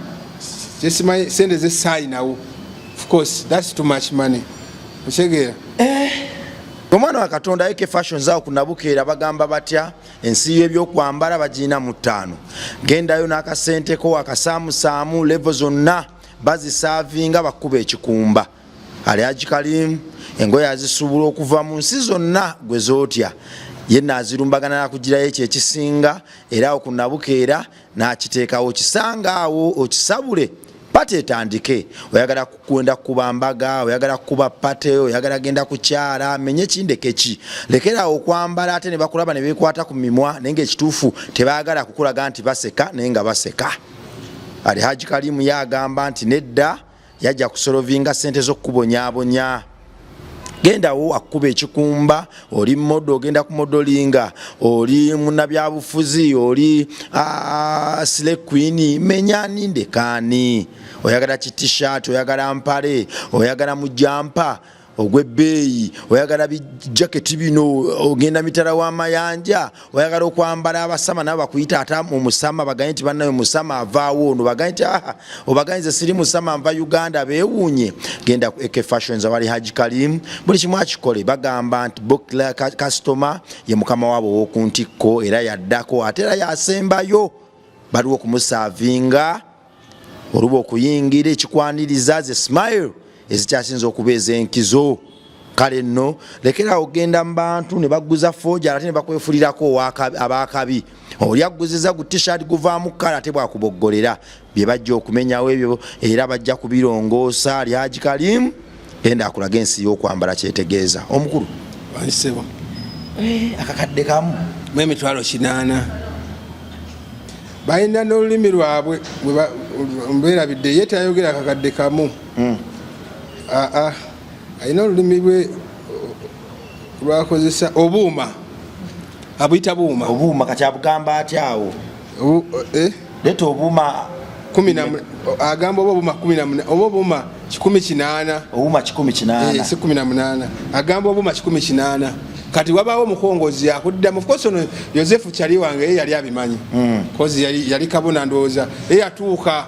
kyesimanyi sente zesayinawo of course that's too much money okitegera omwana wa Katonda eke fashions awo kunabukeera bagamba batya ensi y'ebyokwambala bagina mu 5 gendayo n'akasenteko akasaamusaamu level zonna bazisaavinga bakuba ekikumba ali agikalimu engoye azisubula okuva mu nsi zonna gwe zootya yenna azirumbagana nakugirayo ekyo ekisinga era okunabukeera n'akiteekawo kisanga awo okisabule pate etandike oyagala kwenda kuba mbaga oyagala kuba pate oyagala genda kukyala menye kindeke ki lekera okwambala ate ne bakulaba ne bekwata ku mimwa nenge ekituufu tebaagala kukulaga nti baseka naye nga baseka ali Haji Kalimu yagamba nti nedda yajja kusolovinga sente z'okubonyabonya. Gendawo akuba ekikumba, oli modo ogenda ku modolinga, oli munnabyabufuzi, oli slay queen, menya ninde kani. Oyagala ki t-shirt, oyagala mpale, oyagala mujampa ogwebbeeyi, oyagala bijaketi bino, ogenda mitala w'amayanja, oyagala okwambala abasama nabo bakuyita ata mu musama baganye nti bannayo musama avaawo ono baganye nti obaganyize siri musama nva Uganda beewuunye. Genda ku AK Fashions awali Haji Kalimu, buli kimu akikole. Bagamba nti Bokla customer ye mukama waabo ow'oku ntikko era yaddako ate era yasembayo, baliwo okumusavinga oluba okuyingira ekikwaniriza ze smile ezikyasinza okubeeza enkizo. Kale nno lekera ogenda mu bantu ne baguza foja ate ne bakwefulirako abakabi. Oli aguziza gu t-shirt guvaamu kala ate bwakuboggolera bye bajja okumenyawo ebyo era bajja kubirongoosa. Ali Haji Kalimu genda akulaga ensi y'okwambala kyetegeeza. Omukulu bansebo akakadde kamu mu emitwalo 80 balina n'olulimi lwabwe mbeerabidde ye tayogera akakadde kamu. Alina olulimi lwe lwakozesa obuuma abuyita buuma. Obuuma kati abugamba atyawo leta obuuma agamba oba obuuma 14 oba obuuma 18 obuuma 18 si 18 agamba obuuma 18. Kati wabaawo omukongozi akuddamu. Of course ono Yosefu Kyali wange ye yali abimanyi kozi yali kabona ndowooza ye yatuuka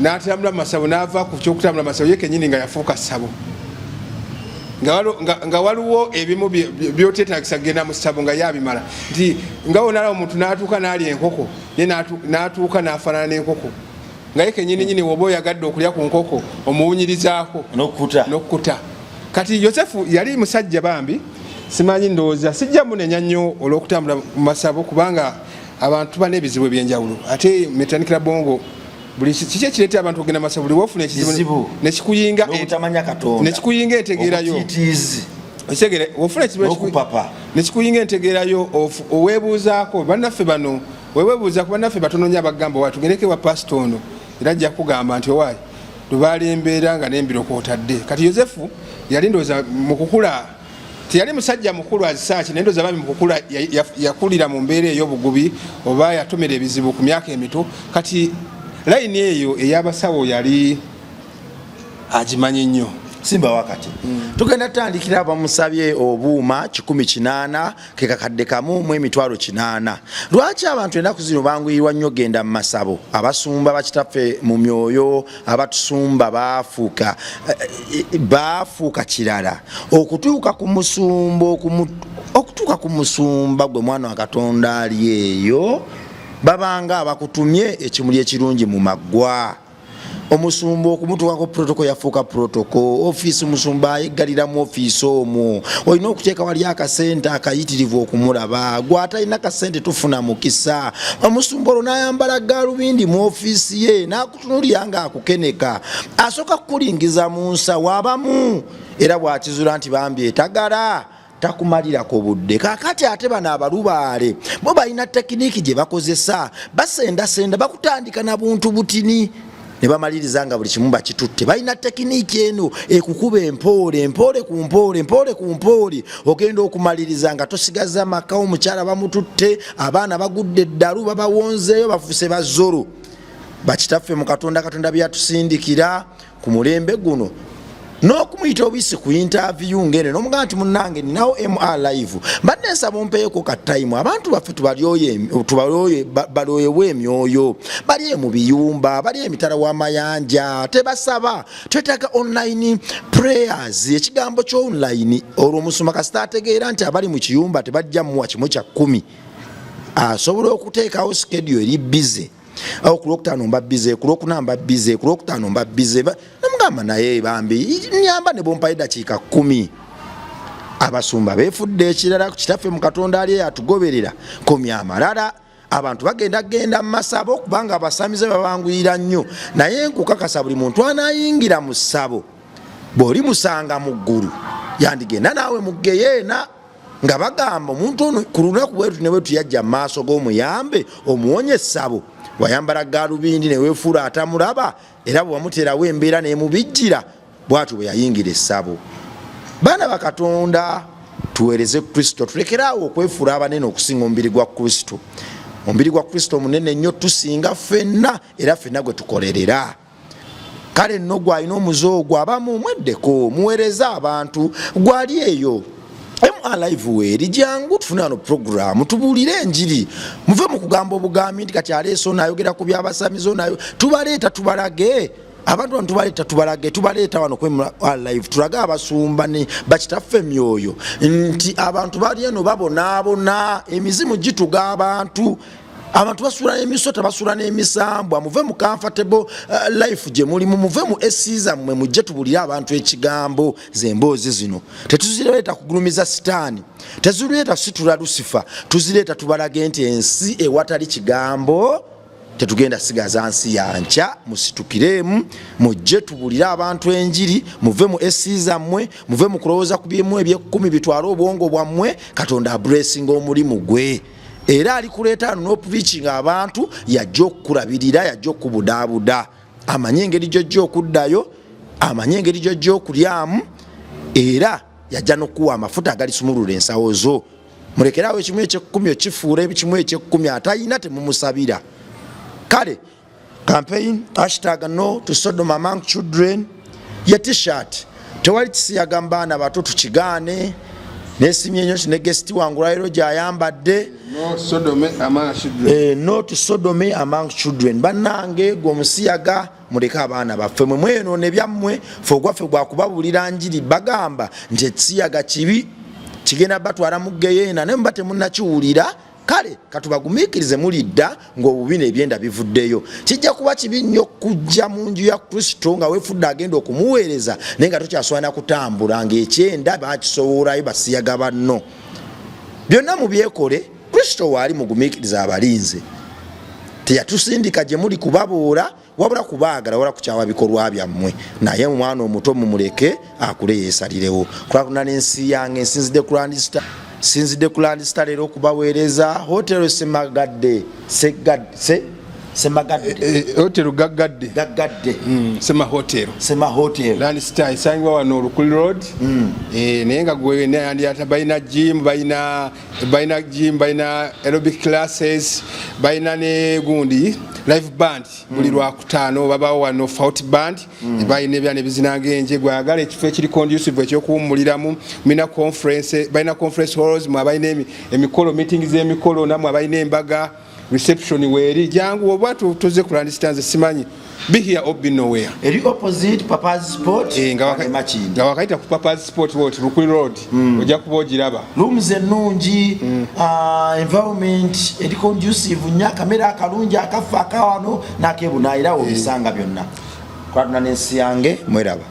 n'atambula mu masabo n'ava ku kyokutambula masabo ye kennyini nga yafuuka ssabo nga waliwo ebimu byoteetagisa kugenda mu ssabo nga yabimala nti nga wonala omuntu n'atuuka n'alya enkoko ye n'atuuka n'afaanana n'enkoko nga ye kennyini nyini woba oyagadde okulya ku nkoko omuwunyirizaako n'okkuta. Kati Yosefu yali musajja bambi simanyi ndowooza sijja munenya nnyo olw'okutambula mu masabo kubanga abantu bana ebizibu ebyenjawulo ate metanikira bongo buli kiki ekireeta abantu okugenda masabo buli wofuna ekizibu nekikuyinga entegeerayo osegere wofuna ekizibu nekikuyinga entegeerayo oweebuuzaako bannaffe bano weweebuuzaako bannaffe batono nnyo abagamba wa tugendeko ewa pasito ono era ajja kugamba nti owaayi lubaala embeera nga n'embiro kwotadde. Kati Yosefu yali ndowooza mu kukula tiyali musajja mukulu azisaaki naye ndowooza bami mu kukula yakulira mu mbeera ey'obugubi oba yatomera ebizibu ku myaka emito. Kati layini eyo ey'abasawo yali agimanyi nnyo. Simba wakati tugenda tandikira bamusabye obuuma 18 ke kakadde kamu mu emitwalo 80. Lwaki abantu ennaku zino banguyirwa nnyo genda mu masabo? Abasumba bakitaffe mu myoyo abatusumba baafuuka kirala okutuuka ku musumba gwe mwana wa Katonda ali eyo babanga abakutumye ekimuli ekirungi mu maggwa. Omusumba okumutuukako protoko yafuuka protoko. Ofiisi musumba ayeggalira mu ofiisi omwo olina okuteeka wali akasente akayitirivu okumulaba gwe atalina kasente tufuna mukisa. Omusumba olwo n'ayambala gaalubindi mu ofiisi ye n'akutunuulira nga akukeneka asooka kukulingiza mu nsawo abamu era bw'akizula nti bambi etagala takumalirako budde. Kakati ate bano abalubaale bo balina tekiniki gye bakozesa basendasenda bakutandika na buntu butini ne bamaliriza nga buli kimu bakitutte. Balina tekiniki eno ekukuba empoole ku mpoole ogenda okumaliriza nga tosigaza maka omukyala bamututte abaana bagudde eddalu babawonzeeyo bafuse bazzolo. Bakitaffe mu Katonda byatusindikira ku mulembe guno n'okumuyita obisi ku interview ngene n'omugaa nti munnange ninawo MR live mbadde nsaba ompeeko ka time abantu baffe balooyewo emyoyo bali mu biyumba bali emitala w'amayanja tebasaba twetaaga online prayers. Ekigambo ky'online olwo omusoma kasita ategeera nti abali mu kiyumba tebajja muwa kimu kya 10 asobola okuteekawo schedule eri busy awo ku Lwokutaano mba bize, ku Lwokuna mba bize, ku Lwokutaano mba bize. Namugamba naye bambi nyamba ne bompayo dakiika 10. Abasumba beefudde ekirala ku kitaffe mu Katonda ali atugoberera komya amalala. Abantu bagenda mu masabo kubanga abasamize babanguyira nnyo, naye nkukakasa buli muntu anayingira mu ssabo bw'oli musanga mu ggulu yandigenda naawe muggeyeena nga bagamba omuntu ono ku lunaku bwetu ne bwetu yajja mu maaso g'omuyambe omuwonye essabo wayambala galubindi ne weefuula atamulaba era bwe wamuterawo embeera nemubijjira bwatyo bwe yayingira essabo. Baana ba Katonda tuweereze Kristo, tulekeraawo okwefuula abanene okusinga omubiri gwa Kristo. Omubiri gwa Kristo munene nnyo tusinga ffenna era ffenna gwe tukolerera. Kale nno gwalina omuzoogo abamu mweddeko muweereze abantu gwali eyo MRlive weeri jangu tufune wano program tubuulire enjiri muve mu kugamba obugambi nti kati aleeso nayogera ku byabasamizo nayo tubaleeta tubalage abantu bano tubaleeta wano ku MRlive tulage abasumba ne bakitaffe emyoyo nti abantu bali eno babonaabona emizimu gituga abantu basula emisota basula n'emisambwa muve mu comfortable life gye mulimu muve mu esiza mmwe mujje tubulire abantu ekigambo zemboozi zino tetuzireeta kugulumiza sitaani tezireeta situla Lucifer tuzireeta tubalage nti ensi ewatali kigambo tetugenda sigaza nsi yanca musitukiremu mujje tubulire abantu enjiri muve mu esiza mmwe muve mu kulowooza ku byemu eby'ekkumi bitwala obwongo bwammwe Katonda ablessinga omulimu gwe. Era alikuleeta no preaching abantu yajja okukulabirira yajja okubudaabuda amanye engeri gy'ojja okuddayo amanye engeri gy'ojja okulyamu era yajja n'okuwa amafuta agalisumulula ensawo zo. Mulekeraawo ekimu eky'ekkumi okifuula ekimu eky'ekkumi atayina temumusabira. Kale campaign #no to Sodom among children ye t-shirt tewali kisiyaga mu baana bato tukigaane nesimye nnyo ne guest wangulairo gyayambadde no Sodom among children. No to Sodom among children. Bannange gwe musiyaga muleka abaana baffe mwe mwenoone byammwe fe ogwaffe gwakubabulira njiri bagamba nti ekiyaga kibi kigenda batwala mu geyeena naye muba temunnakiwulira. Kale katubagumiikirize mulidda ng'obubi n'ebyenda bivuddeyo. Kijja kuba kibi nnyo kujja mu nju ya Kristo nga weefudde agenda okumuweereza naye nga tokyasobola kutambula ng'ekyenda bakisowoolayo basiyaga banno. Byonna mubyekole Kristo waali mugumiikiriza abalinze. Teyatusindika gye muli kubabuula wabula kubaagala wala kukyawa bikolwa byammwe naye omwana omuto mumuleke akule yeesalirewo. Kulakuna n'ensi yange sinzidde ku Land Star leero okubaweereza hotelo Semagadde hotelo gaggadde Sema Hotel Land Star esangibwa wano Olukuli Road. Naye nga gwe nayandiyata balina gym balina aerobic classes balina ne gundi live band buli lwakutaano babawo wano Fort Band balina ebyana ebizinanga enje gwagala ekifo ekiri conducive ekyokuwummuliramu mina conference balina conference halls mwe balina emikolo meetings z'emikolo namwe balina embaga reception weeri jangu oba tuze ku Land Star simanyi be here or be nowhere. Eri opposite Papa's Sport nga wakaita ku Papa's Sport wot Lukuli Road ojja kuba ogiraba. Rooms ennungi environment eri conducive nya kamera akalungi akafa akawano n'akebunaayirawo bisanga byonna. Kwatuna n'ensi yange mweraba.